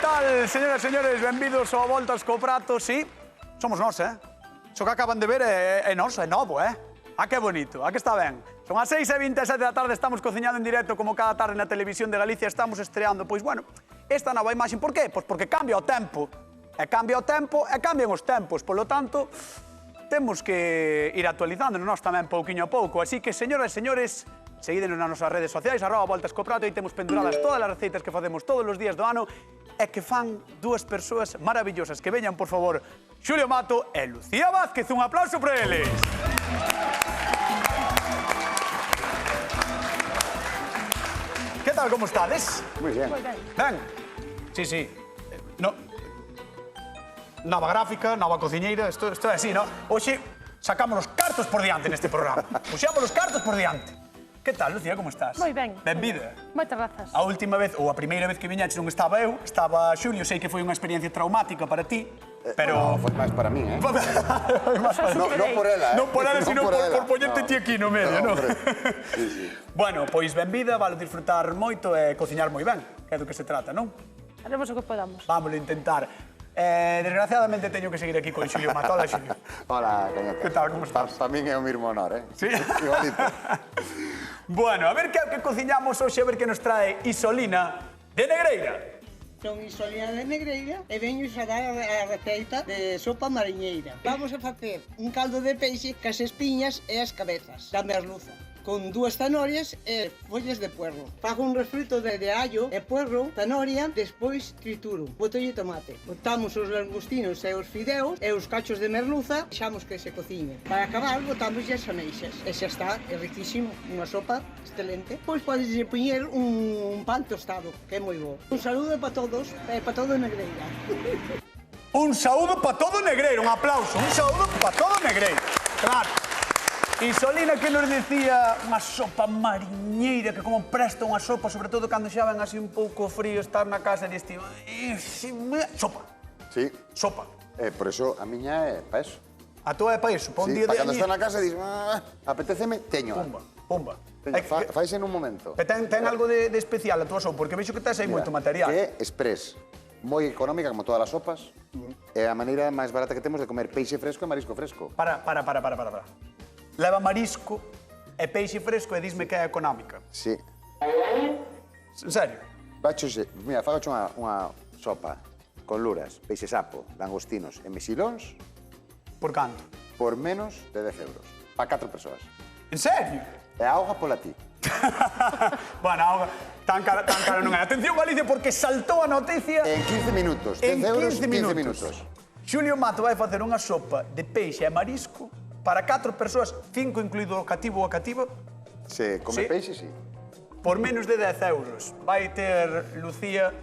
tal, señoras e señores? Benvidos ao Voltas co Prato, sí, somos nós, Xo que acaban de ver é nós, é novo, Ah, que bonito, que está ben. Son as 6:27 da tarde, estamos cociñando en directo como cada tarde na televisión de Galicia, estamos estreando, pois, bueno, esta nova imaxe. Por qué? Pois porque cambia o tempo, e cambia o tempo, e cambian os tempos, polo tanto, temos que ir actualizándonos nós tamén pouquiño a pouco. Así que, señoras e señores, seguídenos nas nosas redes sociais, @Voltas co Prato, e temos penduradas todas as receitas que facemos todos os días do ano e que fan dúas persoas maravillosas. Que veñan, por favor, Xulio Mato e Lucía Vázquez. Un aplauso para eles. Que tal, como estades? Muy bien. Ben? Sí, sí. Nova gráfica, nova cociñeira, isto é así, non? Hoxe sacamos os cartos por diante neste programa. Puxamos os cartos por diante. Que tal, Lucía, como estás? Moi ben. Benvida. Moitas grazas. A última vez, ou a primeira vez que viñaches non estaba eu, estaba Xulio, sei que foi unha experiencia traumática para ti, pero... No, fue más para mí, ¿eh? No por ela, ¿eh? Non por ela, sino por poñerte ti aquí no medio, non? Sí, sí. Bueno, pois benvida, vale disfrutar moito e cociñar moi ben, que é do que se trata, non? Haremos o que podamos. Vámoslo intentar. Desgraciadamente teño que seguir aquí con Xulio Mato. Hola, Xulio. Hola, Cañete. Que tal, como estás? Para min é o mismo honor, ¿eh? Sí? Igualito. Bueno, a ver que cociñamos hoxe, a ver que nos trae Isolina de Negreira. Son Isolina de Negreira e veño a dar a receita de sopa mariñeira. Vamos a facer un caldo de peixe cas espiñas e as cabezas da merluza, con 2 zanorias e follas de puerro. Fago un refrito de allo e puerro, zanoria, despois trituro. Botolle tomate. Botamos os langostinos e os fideos e os cachos de merluza, deixamos que se cociñe. Para acabar, botamos as ameixas. E xa está, é riquísimo, unha sopa excelente. Pois podes poñer un pan tostado, que é moi bo. Un saludo para todos, e para todo Negreira. Un saúdo para todo Negreira, un aplauso. Un saúdo para todo Negreira. Claro. Isolina, que nos decía unha sopa mariñeira, que como presta unha sopa, sobre todo cando xa ven así un pouco frío, estar na casa e estima... Sopa. Sí. Sopa. Por eso a miña é para eso. A tua é para iso, para un Sí, día de para cando añi... está na casa dices, apeteceme, teño. Pumba. Faise nun momento. Ten algo de especial a tua sopa, porque veixo que tes aí moito material. Que é express. Moi económica, como todas as sopas. É a maneira máis barata que temos de comer peixe fresco e marisco fresco. Para. Leva marisco e peixe fresco e disme que é económica. Sí. En serio? Mira, fagoche unha sopa con luras, peixe sapo, langostinos e mexilóns Por canto? por menos de 10 euros. Para 4 persoas. En serio? E a auga pola ti. Bueno, auga, tan cara non é. Atención, Galicia, porque saltou a noticia... En 15 minutos. 10 euros, 15 minutos. Xulio Mato vai facer unha sopa de peixe e marisco para 4 persoas, 5 incluído o cativo ou a cativa, Se come Sí. peixe, sí. por menos de 10 euros. Vai ter, Lucía,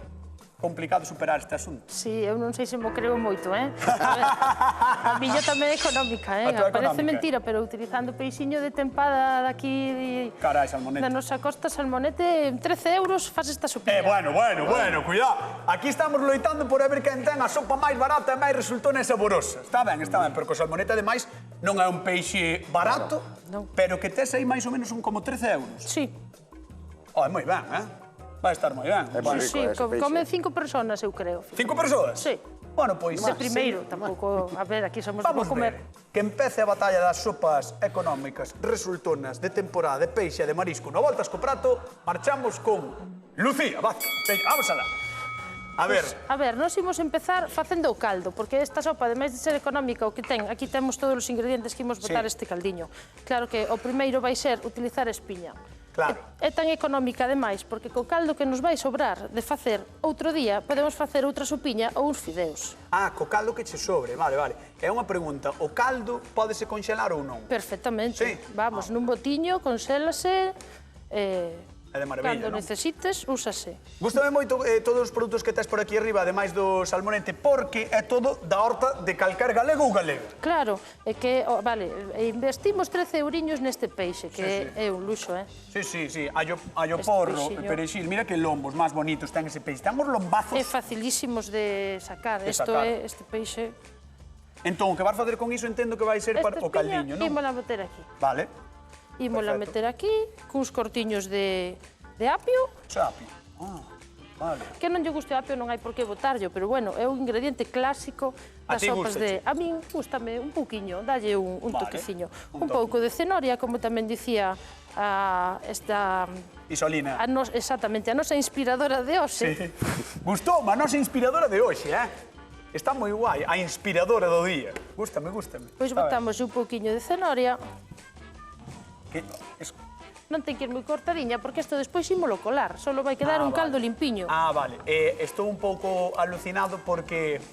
complicado superar este asunto. Sí, eu non sei se mo creo moito, A miña tamén é económica, A tua é Parece económica. mentira, pero utilizando peixiño de tempada daqui Carai, salmonete. da nosa costa salmonete, 13 euros faz esta sopilla. Bueno, cuidado. Aquí estamos loitando por a ver quen ten a sopa máis barata e máis resultona e saborosa. Está ben, pero co salmonete, ademais, non é un peixe barato, Non. pero que tes aí máis ou menos un como 13 euros. Sí, É moi ben, Vai estar moi ben. É moi sí, rico ese peixe. comen 5 personas, eu creo. 5 persoas? Sí. Bueno, pois... De primeiro, tampouco, a ver, aquí somos Vamos de comer. ver que empece a batalla das sopas económicas resultonas de temporada de peixe e de marisco no Voltas co Prato. Marchamos con Lucía Vázquez. Veña, vamos alá. A ver, A ver, nós imos empezar facendo o caldo, porque esta sopa, ademais de ser económica, o que ten, aquí temos todos os ingredientes que imos botar este caldiño. Claro que o primeiro vai ser utilizar espiña. Claro. É tan económica, ademais, porque co caldo que nos vai sobrar de facer outro día, podemos facer outra sopiña ou uns fideos. co caldo que che sobre, vale. É unha pregunta, o caldo pódese conxelar ou non? Perfectamente. Sí. Vamos, nun botiño, consélase, É de maravilla, cando non? necesites, úsase. Gústame moito todos os produtos que tes por aquí arriba, ademais do salmonete, porque é todo da horta de calcar galego ou galega. Claro, é que, investimos 13 euriños neste peixe, que é un luxo, Sí. Allo Este porro, peixiño. perexil, mira que lombos máis bonitos ten ese peixe. Ten os lombazos. É facilísimos de sacar. Este peixe... Entón, o que vas facer con iso entendo que vai ser para o caldiño, non? Ímola meter aquí. Vale. Ímola Perfecto. meter aquí, cuns cortiños de apio. Chapi. Que non lle guste o apio non hai por que botarlo, pero bueno, é un ingrediente clásico das sopas de... A min gústame un pouquiño, dalle un toqueciño. Un pouco de cenoria, como tamén dicía esta... Isolina. Exactamente, a nosa inspiradora de hoxe. Gustoume a nosa inspiradora de hoxe, Está moi guai, a inspiradora do día. Gústame. Pois botamos un pouquiño de cenoria. Non ten que ir moi cortadiña, porque isto despois ímolo colar. Solo vai quedar un caldo limpiño. Vale. Estou un pouco alucinado porque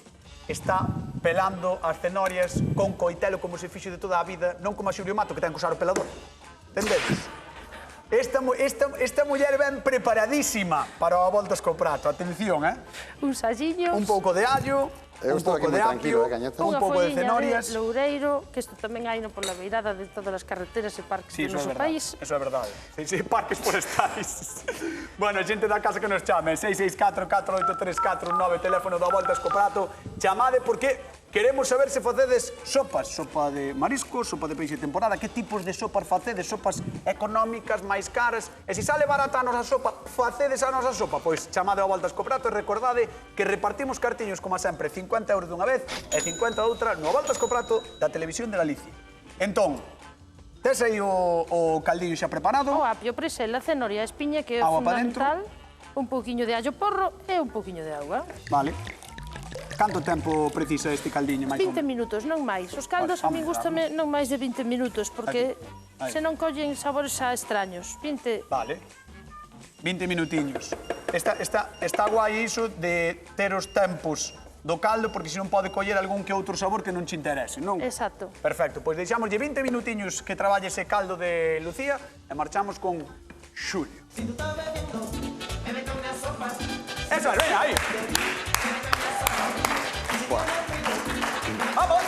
está pelando as cenorias con coitelo como se fixo de toda a vida, non como a Xulio Mato, que ten que usar o pelador. Entendedes? Esta muller ven preparadísima para a voltas co prato. Atención, Un salliños. Un pouco de allo, un pouco de apio, un pouco de cenorias. Unha loureiro, que isto tamén hai por la beirada de todas as carreteras e parques do noso país. Eso é verdade. Sí, parques forestais. Bueno, xente da casa que nos chame, 664-483-49, teléfono da voltas co prato. Chamade porque queremos saber se facedes sopas. Sopa de marisco, sopa de peixe de temporada. Que tipos de sopas facedes? Sopas económicas, máis caras? E se sale barata a nosa sopa, facedes a nosa sopa? Pois chamade ao voltas co prato e recordade que repartimos cartiños, como sempre, 50 euros dunha vez e 50 outra no voltas co prato da Televisión de Galicia. Entón, tes aí o caldillo xa preparado? O apio, presela, cenoria, espiña, que é fundamental. Un pouquiño de allo porro e un pouquiño de auga. Vale. Canto tempo precisa este caldiño, máis ou menos? 20 minutos, non máis. Os caldos a min gustame non máis de 20 minutos, porque se non collen sabores xa extraños. 20... Vale. 20 minutiños. Está guai iso de ter os tempos do caldo, porque se non pode coller algún que outro sabor que non te interese, non? Exacto. Perfecto, pois deixámoslle 20 minutiños que traballe ese caldo de Lucía e marchamos con Xulio. Eso, ven aí. Vamos.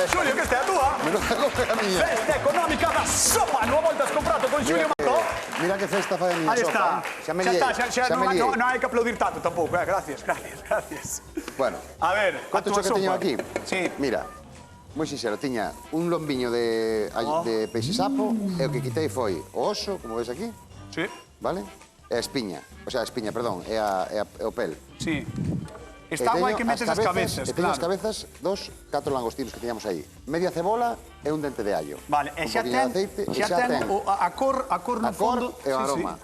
Xulio, que este é a túa. Menuda copa a miña. Festa económica da sopa. Non voltas con prato con Xulio Mato. Mira que festa fai a miña sopa. Xa está, non hai que aplaudir tanto tampouco, gracias. Bueno, a ver, quanto que teño aquí? Sí. Mira, moi sinxero, tiña un lombiño de peixe sapo e o que quitei foi o oso, como ves aquí. Sí. Vale? E a espiña, perdón, e o pel. Sí. Está guai que metes as cabezas, claro. E teño as cabezas dos 4 langostinos que tiñamos aí. Media cebola e un dente de allo. Vale, e xa ten a cor no fondo. E o aroma.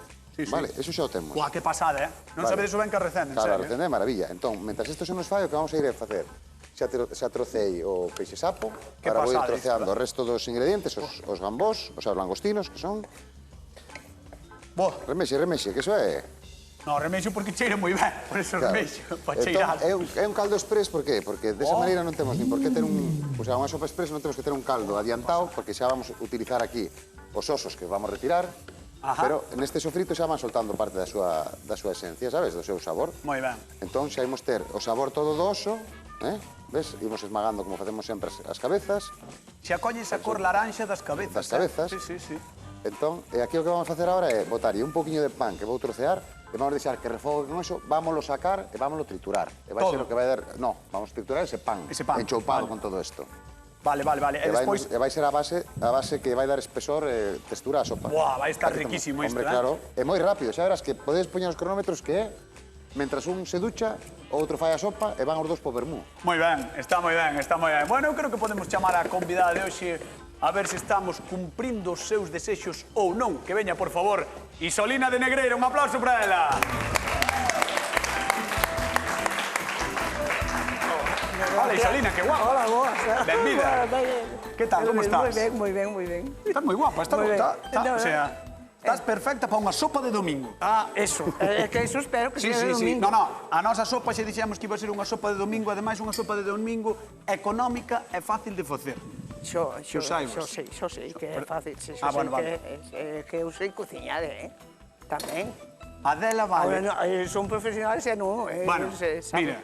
Vale, eso xa o temos. Guau, que pasada, Non sabedes o ben que recende, en serio. Claro, recende é maravilla. Entón, mentras isto se nos fai, o que vamos a ir a facer, xa trocei o peixe sapo, para vou ir troceando o resto dos ingredientes, os gambós, os langostinos, que son... Remexe, que iso é... No, remexo porque cheira moi ben, por eso remexo, para cheirar. É un caldo exprés, por qué? Porque desa maneira non temos nin por que ter un... O sea, unha sopa exprés non temos que ter un caldo adiantado, porque xa vamos a utilizar aquí os osos que vamos a retirar, pero neste sofrito xa van soltando parte da súa esencia, sabes? Do seu sabor. Moi ben. Entón, xa imos ter o sabor todo do oso, ves? Imos esmagando como facemos sempre as cabezas. Xa colles a cor laranxa das cabezas. Das cabezas. Sí. Entón, aquí o que vamos a facer agora é botarlle un poquinho de pan que vou trocear e vamos deixar que refogue con eso, vámoslo sacar e vámoslo triturar. E vai ser o que vai dar... No, vamos a triturar ese pan enchoupado con todo isto. Vale. E despois... E vai ser a base que vai dar espesor e textura á sopa. Buah, vai estar riquísimo isto, Hombre, claro. É moi rápido, xa verás que podedes poñer os cronómetros que é mentras un se ducha, o outro fai a sopa e van os dous po vermú. Moi ben, está moi ben. Bueno, eu creo que podemos chamar a convidada de hoxe a ver se estamos cumprindo os seus desexos ou non. Que veña, por favor, Isolina de Negreira. Un aplauso para ela. Hola, Isolina, que guapa. Hola, boa. Benvida. Que tal, como estás? Moi ben. Estás moi guapa, o sea, estás perfecta para unha sopa de domingo. Eso. É que eso espero que sea de domingo. No, a nosa sopa xa dixemos que iba a ser unha sopa de domingo, ademais unha sopa de domingo económica e fácil de facer. Xo sei que é fácil, que eu sei cociñar, tamén. Adela vale... Son profesionales e non... Bueno, mira,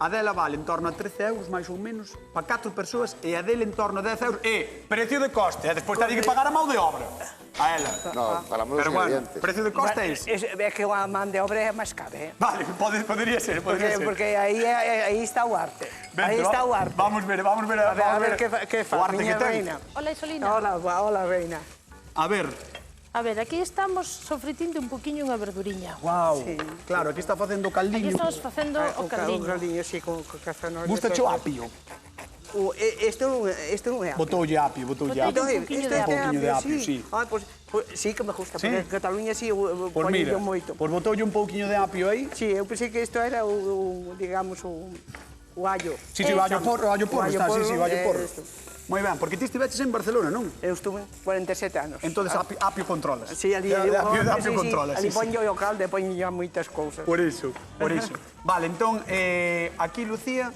Adela vale en torno a 13 euros, máis ou menos, para 4 persoas, e a dele en torno a 10 euros. E precio de coste, e despois te que pagar a mão de obra. A ela. No, para os ingredientes. Precio de coste é iso. É que a man de obra é máis cara, Vale, podería ser. Porque aí está o arte. Aí está o arte. Vamos ver. A ver que faz, miña reina. Hola, Isolina. Hola, reina. A ver, A ver, aquí estamos sofritindo un poquinho unha verduriña. Guau, claro, aquí está facendo o Aquí caldiño. estamos facendo o O caldiño. caldiño, sí, con zanahoria. Gusta o apio. Este non é apio. Botoulle apio, botoulle apio. Un pouquiño de apio. de apio, sí. Ah, pues sí que me gusta, Sí? porque en Cataluña sí, Pois poñen mira, moito. pois botoulle un pouquiño de apio aí. Sí, eu pensei que isto era digamos, o allo. Sí, o allo porro, está, sí, o allo porro. isto. Moi ben, porque ti estiveches en Barcelona, non? Eu estuve 47 anos. Entonces apio controlas. Sí, ali De apio controlas, ali sí, sí. poño o caldo e poño ya moitas cousas. Por iso, por iso. Vale, entón, aquí, Lucía,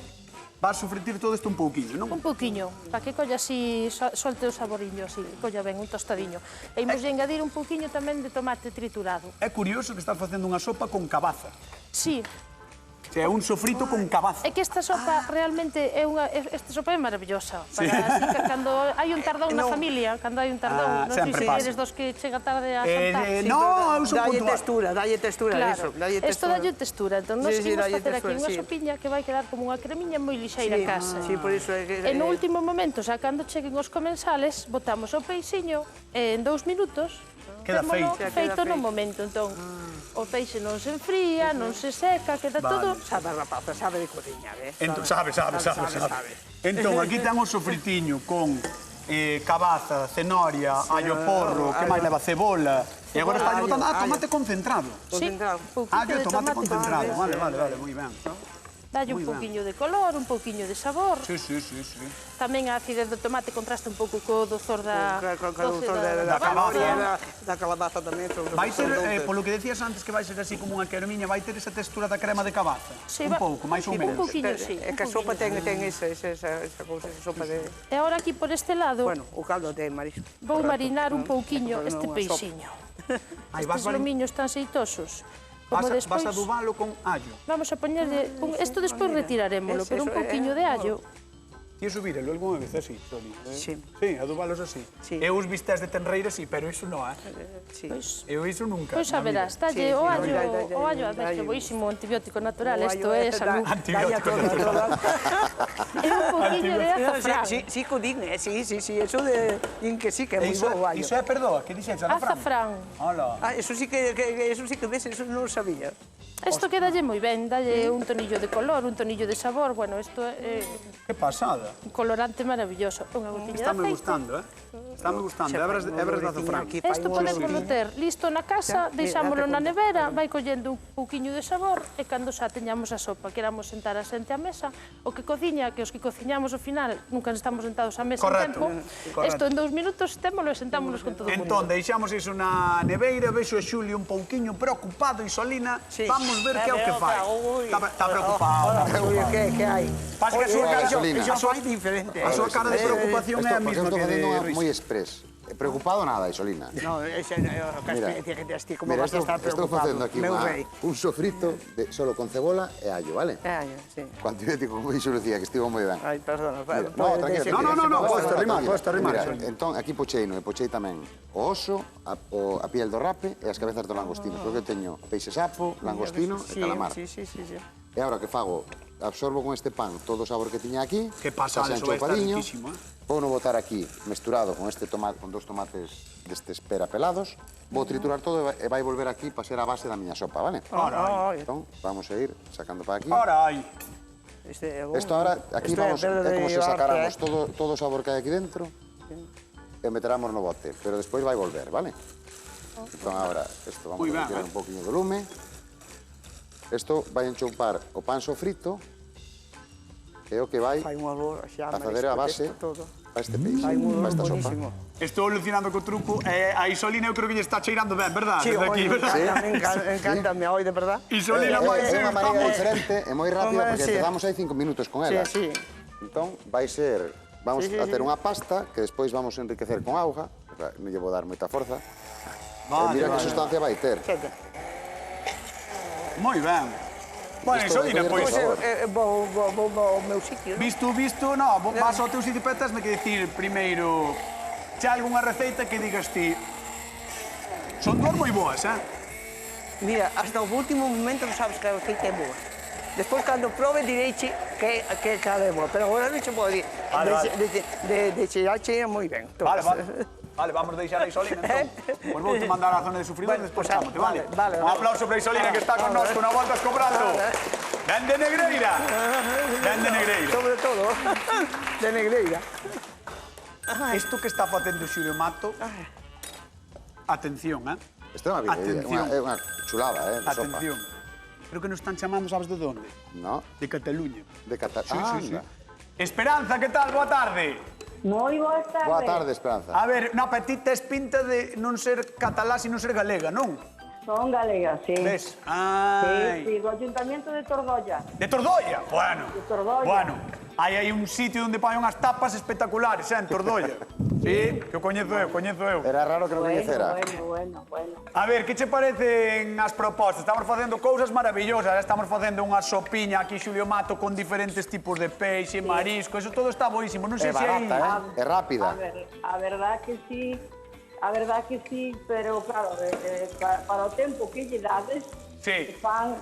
vas sofritir todo isto un pouquiño, non? Un pouquiño, para que colla así, solte o saboriño, así, colla ben, un tostadiño. E imos engadir un pouquiño tamén de tomate triturado. É curioso que estás facendo unha sopa con cabaza. Sí, É un sofrito con cabaza. é que esta sopa realmente esta sopa é maravillosa. Para así, cando hai un tardón na familia, cando hai un tardón, non sei sempre se pasa. eres dos que chega tarde a jantar. No, eu son Dalle puntual. dalle textura, Claro, eso, dalle isto textura. dalle textura. Entón, nós Sí, sí, imos dalle facer aquí textura, unha sí. sopiña que vai quedar como unha cremiña moi lixeira a casa. Sí, por iso é que... E no último momento, xa cando cheguen os comensales, botamos o peixiño e en 2 minutos Queda témolo feito. feito no momento. Entón, o peixe non se enfría, non se seca, queda todo... Sabe a rapaza, sabe de cociñar, Entón, sabe. Entón, aquí ten o sofritiño con cabaza, cenoria, allo porro, que máis leva cebola. E agora está botando tomate concentrado. Sí, Concentrado. un pouquinho Allo e de tomate tomate concentrado. Vale, moi ben. Dalle un Moi ben. pouquiño de color, un pouquiño de sabor. Sí. Tamén a acidez do tomate contrasta un pouco co dozor da doce da cabaza. Da calabaza tamén. Vai ser, polo que decías antes, que vai ser así como unha cremiña, vai ter esa textura da crema de cabaza. Sí, Un pouco, máis ou menos. Un pouquiño, sí. É que a sopa ten esa cousa, esa sopa de... E agora aquí por este lado Bueno, o caldo de marisco. vou marinar un pouquiño Para este unha sopa. peixiño. Aí vas Estes lomiños tan xeitosos. Como Vas despois, a adubalo con allo. vamos a poñerle... Isto despois retirarémolo, pero un pouquiño de allo. Ti subirelo algunha vez así, Soli? Sí. Sí, adubalos así. Sí. Eu os vistes de tenreira, sí, pero iso non, Sí. Pois, Eu iso nunca. pois a na vida. verás, dalle Sí, o sí, allo, dalle, o allo, a ver, que dalle. boísimo antibiótico natural, O isto allo é salud. Antibiótico natural. E un pouquiño de azafrán. Sí, co din, sí, eso de din que sí, que é moi Iso, bo o allo. iso é, perdoa, que dixetes, azafrán? Azafrán. Hola. Ah, eso sí que ves, eso non lo sabía. Isto quedalle moi ben, dalle un tonillo de color, un tonillo de sabor, bueno, isto é Que pasada. un colorante maravilloso. Unha gotiña de Estáme aceite. gustando, Estáme gustando, hebras de azafrán. Isto podémoslo ter listo na casa, deixámoslo na nevera, vai collendo un pouquiño de sabor e cando xa teñamos a sopa, queramos sentar a xente á mesa, o que cociña, que os que cociñamos ao final nunca estamos sentados á mesa Correcto, en tempo, correcto. isto en 2 minutos témolo e sentámonos con todo o mundo. Entón, deixamos iso na neveira, vexo a Xulio un pouquiño preocupado, Isolina, Sí. vamos ver que é o que fai. Ui. Está preocupado, está Ui, preocupado. que hai? Pasa que a súa cara, Iso fai diferente. a súa cara de preocupación é a Porque mesma estou que facendo de unha risa. moi express. Preocupado nada, Isolina. No, ese como Mira, vas a estar estou preocupado, facendo aquí meu rei. un sofrito solo con cebola e allo, vale? Sí. Co antibiótico, como dixo Lucía, que estivo moi ben. Ai, perdona. No, tranquilo. No, podes arrimar, Mira, Isolina. entón, aquí pocheino, e pochei tamén o oso, a piel do rape e as cabezas do langostino. Porque eu teño peixe sapo, langostino e calamar. Sí. E agora que fago, absorbo con este pan todo o sabor que tiña aquí, Que pasada, xa eso vai estar enchoupadiño, riquísimo, Vou botar aquí mesturado con este tomate, con 2 tomates destes pera pelados, vou triturar todo e vai volver aquí para ser a base da miña sopa, vale? Entón, vamos a ir sacando para aquí. Ora, aí. Isto ahora, aquí vamos, é como se sacáramos todo o sabor que hai aquí dentro e meteramos no bote, pero despois vai volver, vale? Entón, agora, isto vamos a retirar un poquinho do lume. Isto vai enchoupar o pan sofrito e o que vai a fazer a base para este peixe, para esta sopa. Estou alucinando co truco. A Isolina eu creo que lle está cheirando ben, verdad? Sí, Desde aquí, verdad? encántame hoy, de verdad. Isolina vai ser... É unha maneira diferente e moi rápida porque Sí. empezamos aí 5 minutos con ela. Sí. Entón, vai ser... Vamos a ter unha pasta que despois vamos a enriquecer con auga. Non lle vou dar moita forza. Mira que sustancia vai ter. Moi ben. Bueno, Isolina, pois... Vou ao meu sitio. Visto, no, vas ao teu sitio e tesme que dicir primeiro... Se hai algunha receita que digas ti... Son dúas moi boas, Mira, hasta o último momento non sabes que a receita é boa. Despois, cando probe, direiche que é boa. Pero agora non se pode dir. De cheirar, cheira moi ben. Vale. Vale, vamos deixar a Isolina, entón. Pois vou te mandar á zona de sufridores, despois chámote, vale? Vale. Un aplauso para Isolina que está con nós, con a Voltas co Prato. Ben de Negreira. Ben de Negreira. Sobre todo, de Negreira. Isto que está facendo Xulio Mato, atención, Isto é unha Atención. é unha chulada, de sopa. atención. Creo que nos están chamando, sabes de onde? No, De Cataluña. de Cataluña. Sí. Esperanza, que tal? Boa tarde. Moi boas tardes. Boa tarde, Esperanza. A ver, no, pero ti tes pinta de non ser catalá, sino ser galega, non? Son galega, sí. Ves? Sí, Ai. do Ayuntamiento de Tordolla. De Tordolla? Bueno. De Tordolla. Bueno, hai aí un sitio onde pagan unhas tapas espectaculares, en Tordolla. Sí, que o coñezo eu. Era raro que non coñecera. Bueno. A ver, que che parecen as propostas? Estamos facendo cousas maravillosas, estamos facendo unha sopiña aquí, Xulio Mato, con diferentes tipos de peixe, marisco, eso todo está boísimo. Non sei É se hai... barata, é rápida. A verdad que sí. A verdad que sí, pero claro, para o tempo que lle dades, Sí. fan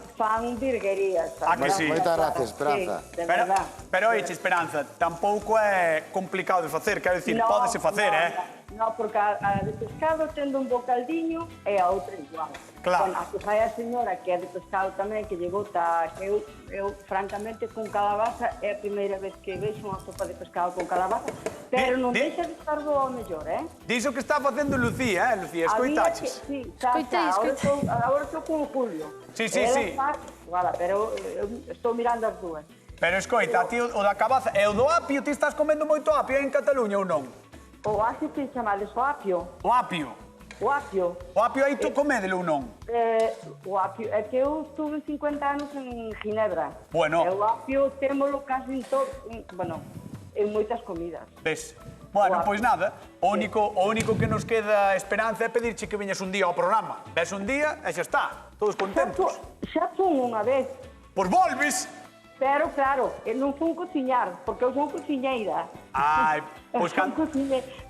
virguerías. Ah, que sí. Moitas gracias, Esperanza. Sí, de verdad. Pero oiche, Esperanza, tampouco é complicado de facer, quero dicir, pódese facer, No, porque a de pescado tendo un bocaldiño e a outra igual. Claro. Bueno, a que fai a señora que é de pescado tamén, que lle gusta, que eu francamente con calabaza é a primeira vez que vexo unha sopa de pescado con calabaza, pero non deixa de estar boa mellor, Diso que está facendo Lucía, Lucía, escoitaches? Sí, agora estou con o Julio. Sí. Voilà, pero estou mirando as dúas. Pero escoita, ti o da cabaza e o do apio, ti estás comendo moito apio en Cataluña ou non? O apio que chamades o apio. O apio. O apio. O apio aí tú comedelo ou non? O apio, é que eu estuve 50 anos en Ginebra. Bueno. E o apio témolo casi en todo, en moitas comidas. Ves? Bueno, O pois nada, o único que nos queda esperanza é pedirche que viñas un día ao programa. Ves un día e xa está, todos contentos. Xa fun unha vez, Pois volves! pero claro, non fun cociñar, porque eu son cociñeira. Ai, pois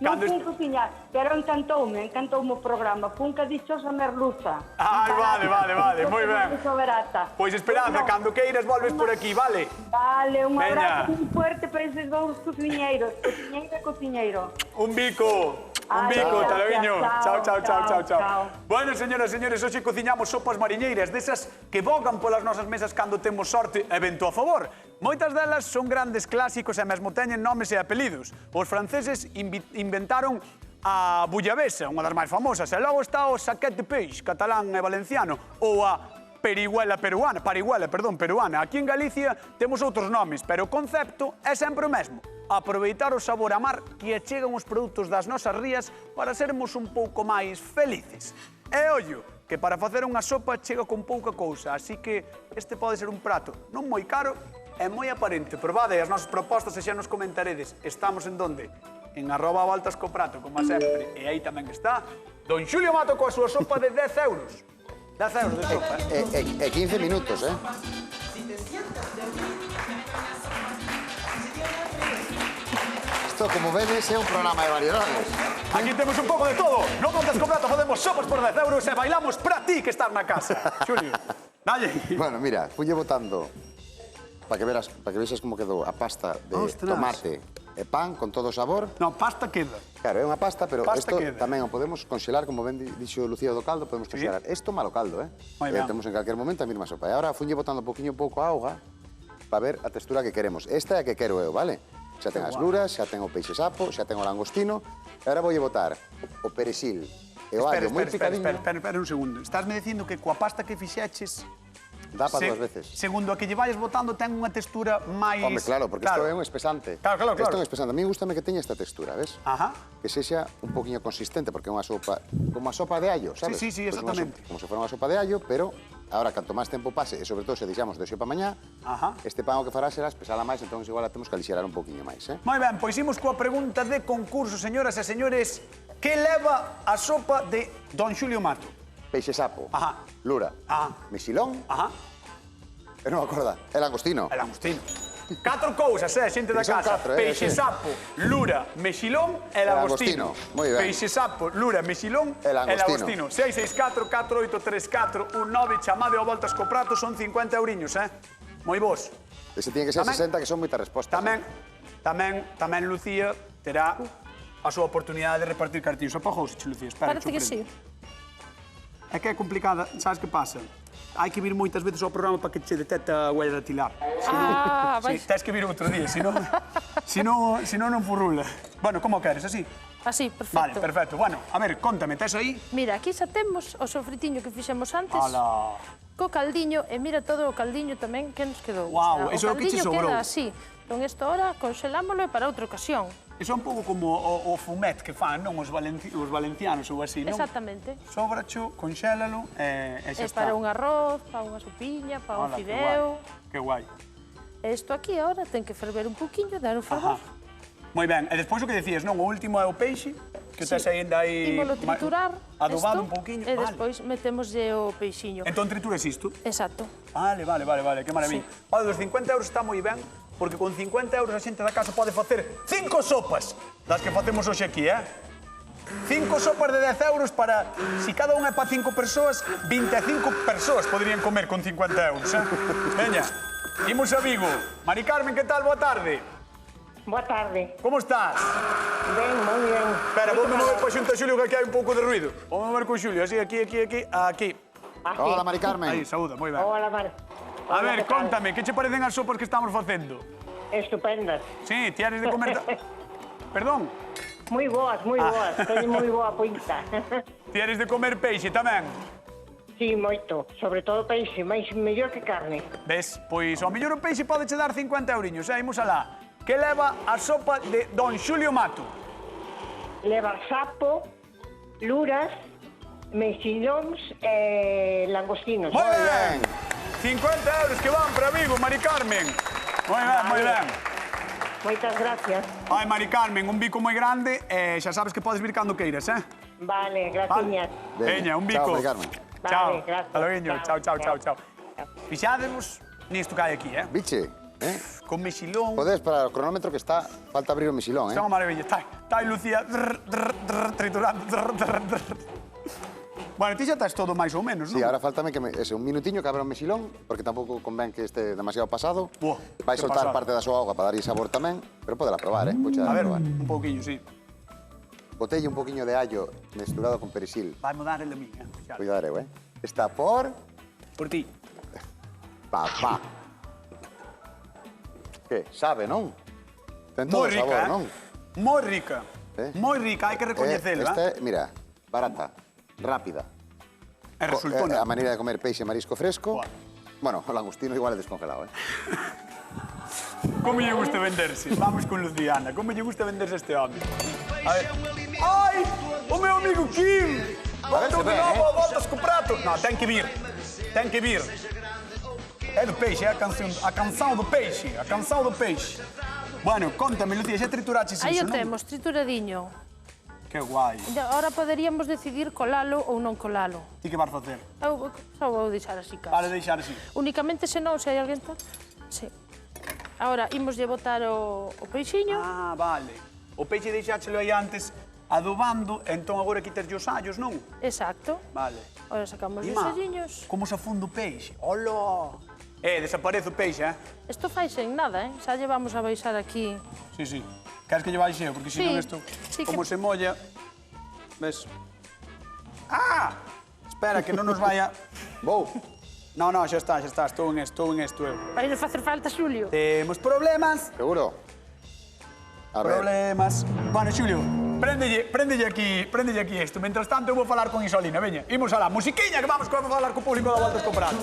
Non fun cociñar, pero encantoume o programa. Fun ca dichosa merluza. Ai, vale, moi ben. Soberata. Pois Esperanza, cando queiras volves por aquí, vale? Vale, un Veña. abrazo moi fuerte para eses dous cociñeiros, cociñeira e cociñeiro. Un bico. Un Ai, bico, gracias, talaviño. Chao. chao. Bueno, señoras e señores, hoxe cociñamos sopas mariñeiras, desas que vogan polas nosas mesas cando temos sorte e vento a favor. Moitas delas son grandes clásicos e mesmo teñen nomes e apelidos. Os franceses inventaron a bullabesa, unha das máis famosas, e logo está o saquet de peix, catalán e valenciano, ou a parihuela peruana. Aquí en Galicia temos outros nomes, pero o concepto é sempre o mesmo. Aproveitar o sabor a mar que achegan os produtos das nosas rías para sermos un pouco máis felices. E ollo, que para facer unha sopa chega con pouca cousa, así que este pode ser un prato non moi caro e moi aparente. Probade as nosas propostas e xa nos comentaredes. Estamos en donde? En @voltascoprato, como sempre. E aí tamén está don Xulio Mato coa súa sopa de 10 euros. 10 euros de sopa, E 15 minutos, Isto, como vedes, é un programa de variedades. Aquí temos un pouco de todo. No Voltas co Prato podemos sopas por 10 euros e bailamos para ti que estás na casa. Xulio, dalle. Bueno, mira, fulle botando para que vexas como quedou a pasta de Ostras. tomate e pan con todo o sabor. No, pasta queda. Claro, é unha pasta, pero Pasta isto queda. tamén o podemos conxelar, como ben dixo Lucía do caldo, podemos conxelar. Isto malo caldo, Moi ben. Temos en calquer momento a mesma sopa. E agora fulle botando un pouco a auga para ver a textura que queremos. Esta é a que quero eu, vale? Xa ten as luras, xa ten o peixe sapo, xa ten o langostino. E agora voulle botar o perexil e o allo moi picadiño. Espera un segundo. Estásme dicindo que coa pasta que fixeches... Dá para 2 veces. Segundo a que lle vayas botando ten unha textura máis... Home, claro, porque isto é un espesante. Claro. Isto é un espesante. A mí gustame que teña esta textura, ves? Ajá. Que sexa un poquinho consistente, porque é unha sopa, como a sopa de allo, sabes? Sí, Pois exactamente. Como se fora unha sopa de allo, pero agora, canto máis tempo pase, e sobre todo se deixamos de sopa mañá, Ajá. este pan o que fará será espesala máis, entón igual a temos que alixerar un poquinho máis, Moi ben, pois imos coa pregunta de concurso, señoras e señores. Que leva a sopa de don Xulio Mato? Peixe sapo, Ajá. lura, Ajá. mexilón, Ajá. e non me acorda, e langostino. El langostino. 4 cousas, xente da Son casa. 4, Peixe sí. sapo, lura, mexilón e langostino. langostino, moi ben. Peixe sapo, lura, mexilón E langostino. 664-483-419, chamade ao Voltas co Prato, son 50 euriños, Moi vos. Ese tiene que ser Tamén- 60, que son moitas respostas. Tamén Lucía terá a súa oportunidade de repartir cartillos. Apagouse, Lucía, espera, Parece que sí. É que é complicada, sabes que pasa? Hai que vir moitas veces ao programa para que che detecta a huella dactilar. Vai. Tens que vir outro día, senón non furrula. Bueno, como queres, así? Así, perfecto. Vale, perfecto. Bueno, a ver, contame, tes aí? Mira, aquí xa temos o sofritiño que fixemos antes. Ala. Co caldiño, e mira todo o caldiño tamén que nos quedou. Guau, O sea, eso é o que che caldiño sobrou. queda así. Con isto ahora conxelámolo para outra ocasión. Iso é un pouco como o fumet que fan, non? Os valencianos ou así, non? Exactamente. Sobracho, conxélalo e xa É está. para un arroz, para unha sopiña, para un Ala, fideo. Que guai. Isto aquí ahora ten que ferver un poquinho, dar un Ajá. fervor. Moi ben, e despois o que decías, non? O último é o peixe, que tes ainda aí... Ímolo triturar, adobado isto, un pouquiño, e vale. despois metémoslle o peixiño. Entón trituras isto? Exacto. Vale, que maravilla. Sí. Vale, dos 50 euros está moi ben, porque con 50 euros a xente da casa pode facer 5 sopas das que facemos hoxe aquí, 5 sopas de 10 euros para, si cada unha é para 5 persoas, 25 persoas poderían comer con 50 euros, Veña, imos a Vigo. Mari Carmen, que tal? Boa tarde. Boa tarde. Como estás? Ben, moi ben. Espera, vou mover para xunto a Xulio que aquí hai un pouco de ruido. Vou mover con Xulio, así, aquí. Así. Hola, Mari Carmen. Aí, saúda, moi ben. Hola, Mar. A ver, contame, que che parecen as sopas que estamos facendo? Estupendas. Sí, tienes de comer... Perdón? Moi boas, moi boas. Teño moi boa pinta. Tienes de comer peixe tamén? Sí, moito. Sobre todo peixe, máis mellor que carne. Ves? Pois ao mellor o peixe pode che dar 50 euriños, imos alá. Que leva a sopa de Don Xulio Mato? Leva sapo, luras, mexillóns e langostinos. Moi ben! 50 euros que van para Vigo, Mari Carmen. Moi ben. Moitas gracias. Ai, Mari Carmen, un bico moi grande e xa sabes que podes vir cando queiras, Vale, graciñas. Veña, un bico. Chao, Mari Carmen. Chao. Vale, gracias. Hasta loguinho. Chao, Chao. Fixádemos nisto que hai aquí, Biche, Con mexilón. podes parar o cronómetro que está, falta abrir o mexilón, Está unha maravilla. Está aí Lucía triturando. Bueno, ti xa estás todo máis ou menos, non? Sí, ahora faltame que un minutiño que abra o mexilón, porque tampouco convén que este demasiado pasado. Buah, Vai que soltar pasada. parte da súa auga para darlle sabor tamén, pero podela probar, Vouche dar A ver, probar. un pouquiño, sí. Botelle un poquinho de allo mesturado con perexil. Vai mudar el a mí, Xa. Cuidado, Está por... Por ti. Papá. Que? Sabe, non? Ten todo Moi o sabor, rica, non? Moi rica. Moi rica, hai que recoñecela. Esta, mira, barata, rápida. E resultona. A maneira de comer peixe e marisco fresco. Buah. Bueno, o langostino igual é descongelado, Como lle gusta venderse? Vamos con Luciana. Como lle gusta venderse este home? A ver. Ai! O meu amigo Kim! Voltou de novo a voltas co prato. Non, ten que vir. Ten que vir. É do peixe, é a canção do peixe. A canção do peixe. Bueno, contame, Lucía, xa trituraches Aí iso, o non? temos, trituradinho. Que guai. Ahora poderíamos decidir colalo ou non colalo. Ti que vas facer? Eu só vou deixar así casi. Vale, deixar así. Únicamente se non, se hai alguén... Sí. Ahora, imoslle botar o peixiño. Ah, vale. O peixe deixáchelo aí antes adobando, entón agora quitarlle os allos, non? Exacto. Vale. Ahora sacamos os Ima, selliños. como se afunde o peixe? Hola! Desaparece o peixe, Isto faise en nada, Xa lle vamos a baixar aquí. Sí, sí. Queres que lle baixe eu? Porque Sí, senón isto, sí como que- se molla... Ves? Ah! Espera, que non nos vaya... Vou. No, xa está, estou en isto eu. Vai nos facer falta, Xulio. Temos problemas, Seguro? A ver, problemas... Bueno, Xulio, préndelle aquí isto. Mientras tanto, eu vou falar con Isolina, veña. Imos alá, musiquiña, que vamos a falar co público da Voltas co Prato.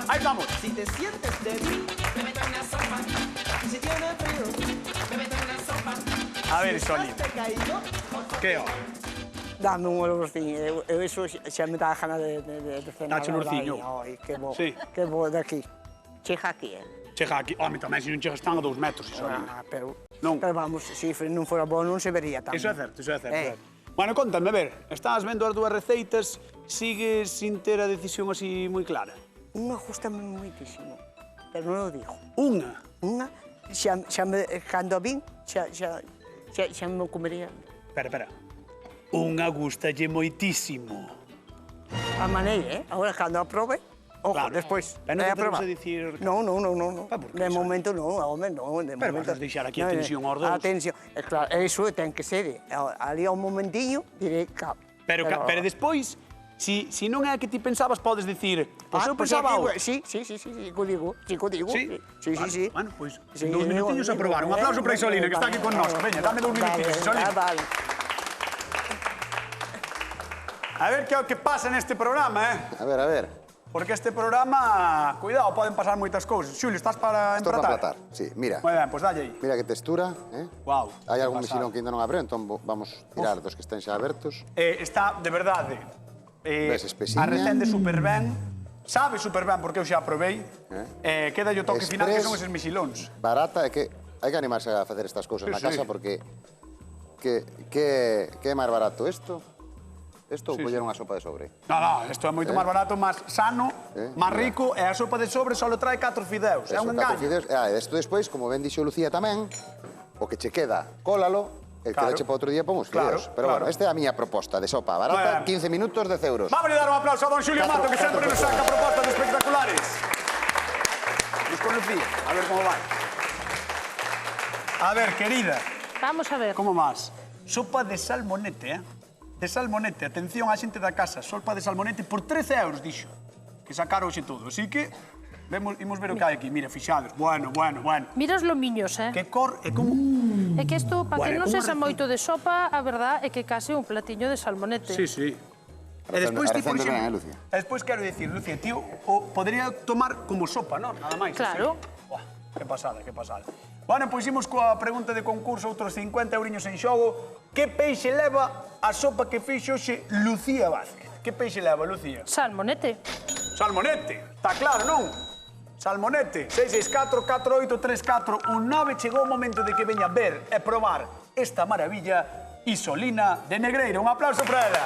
Aí vamos. Si te sientes débil, bébete una sopa. Y si tienes frío, bébete una sopa. A ver, Isolina, ¿Te caído? que ó? Dame un olorciño, eu iso xa me dá a gana de cenar. Dache olorciño. Ai, que bo, Sí. que bo daqui. Chega aquí, Chega aquí. Home, tamén, se non chegas tan a 2 metros, Isolina. pero... Non. Pero vamos, se non fora bo non se vería tan. Iso é certo. Bueno, contame, a ver, estás vendo as dúas receitas, sigues sin ter a decisión así moi clara? Unha gustame moitísimo, pero non o digo. Unha. Unha, xa me, cando a vin, xa me comería. Espera. Unha gustalle moitísimo. A maneira, Agora, cando a probe, Ojo, despois. Pero non te tenemos a dicir... Non. por que, De momento non, home, non. Pero vas deixar aquí a tensión aos dous. Atención, claro, eso ten que ser. Ali a un momentiño direi... Pero despois, si non é que ti pensabas, podes dicir, pois eu pensaba algo. Sí, co digo. Sí. Bueno, pois, 2 minutinhos a probar. Un aplauso para Isolina, que está aquí con nós. Veña, dame 2 minutinhos, Isolina. Vale. A ver que é o que pasa neste programa, A ver. Porque este programa, cuidado, poden pasar moitas cousas. Xulio, estás para Estou para empratar? emplatar, sí, mira. Moi ben, pois dalle aí. Mira que textura, Guau. Hai algún mexilón que ainda non abreu, entón vamos tirar dos que estén xa abertos. Está, de verdade, Ves, espesiña. arrecende super ben, sabe super ben porque eu xa probei. Queda o toque final que son eses mexilóns. Barata, é que hai que animarse a facer estas cousas na casa porque que é máis barato isto? Isto ou coller unha sopa de sobre? Non, isto é moito máis barato, máis sano, máis rico, e a sopa de sobre só trae 4 fideos. É un engaño. Isto despois, como ben dixo Lucía tamén, o que che queda, cólalo, e quedache para outro día pon os fideos. Pero bueno, esta é a miña proposta de sopa barata, 15 minutos, 10 euros. Vamos a dar un aplauso a don Xulio Mato, que sempre nos saca propostas espectaculares. Nos con Lucía, a ver como vai. A ver, querida. Vamos a ver. Como vas? Sopa de salmonete, De salmonete. Atención á xente da casa. Sopa de salmonete por 13 euros, dixo. Que sacaron hoxe todo. Así que, imos ver o que hai aquí. Mira, fixados. Bueno. Mira os lomiños, Que cor e como... É que isto, para que non como sexa moito de sopa, a verdad é que case un platiño de salmonete. Sí. E despois, Arrecende ben, Lucía? E despois quero dicir, Lucía, tío, podría tomar como sopa, non? Nada máis. Claro. Buah, que pasada. Bueno, pois imos coa pregunta de concurso, outros 50 euriños en xogo. Que peixe leva a sopa que fixo hoxe Lucía Vázquez? Que peixe leva, Lucía? Salmonete. Salmonete, está claro, non? Salmonete, 664-483419. Chegou o momento de que veña ver e probar esta maravilla Isolina de Negreira. Un aplauso para ela.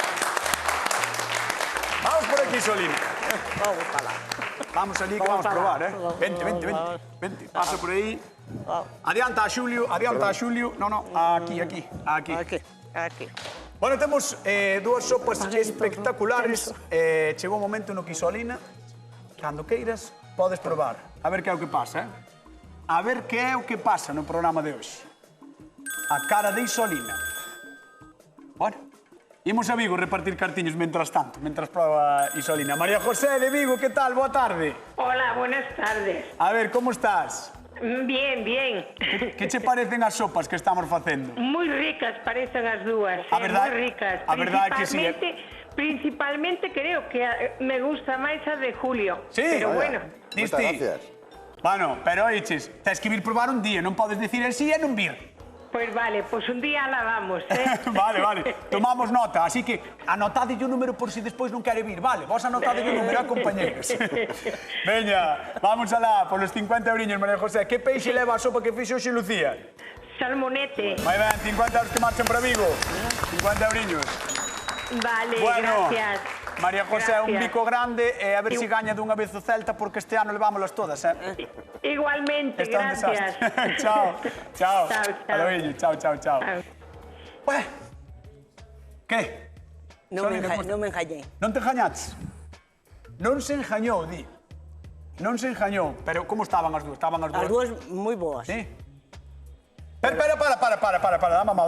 Vamos por aquí, Isolina. Vamos para lá. Vamos ali que vamos probar, Vente. Pasa por aí. Adianta a Xulio. No, aquí. Bueno, temos dúas sopas espectaculares. Chegou o momento no que Isolina, cando queiras, podes probar. A ver que é o que pasa, A ver que é o que pasa no programa de hoxe. A cara de Isolina. Bueno, imos a Vigo repartir cartiños mentras tanto, mentras proba Isolina. María José de Vigo, que tal? Boa tarde. Hola, buenas tardes. A ver, como estás? Bien. Que che parecen as sopas que estamos facendo? Moi ricas parecen as dúas, moi ricas. A verdade é que sí. Principalmente creo que me gusta máis a de Julio. Sí, pero bueno. Moitas gracias. Bueno, pero oiches, tens que vir probar un día, non podes dicir el sí e non vir. Pois vale, pois un día la vamos, Vale, tomamos nota, así que anotadelle o número por si despois non quere vir, vale? Vos anotadelle o número a compañeros. Veña, vamos alá, por los 50 euriños, María José. Que peixe leva a sopa que fixo hoxe Lucía? Salmonete. Moi ben, 50 euros que marchan para Vigo. 50 euriños. Vale, bueno, gracias. María José, un bico grande e a ver se gaña dunha vez o Celta porque este ano levámolas todas, Igualmente, gracias. Chao. Chao. Chao. Ué, que? Non me engañei. Non te engañaches? Non se engañou, di. Non se engañou, pero como estaban as dúas? As dúas moi boas. Sí? Para. Dá mamá.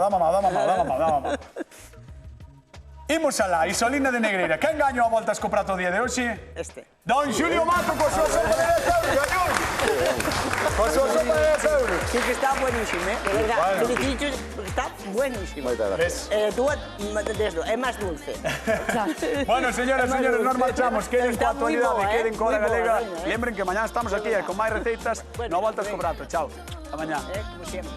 Imos alá, Isolina de Negreira. Quen gañou a volta co prato o día de hoxe? Este. Don Xulio Mato coa súa sopa de 10 euros, gañou! Coa súa sopa de 10 euros. Sí que está buenísimo, De verdad, está buenísimo. Moitas gracias. Tú, é máis dulce. Bueno, señoras e señores, nos marchamos. Queden coa actualidade, queden coa hora galega. Lembren que mañá estamos aquí con máis receitas. No voltas co prato. Chao. Hasta mañá. Como sempre.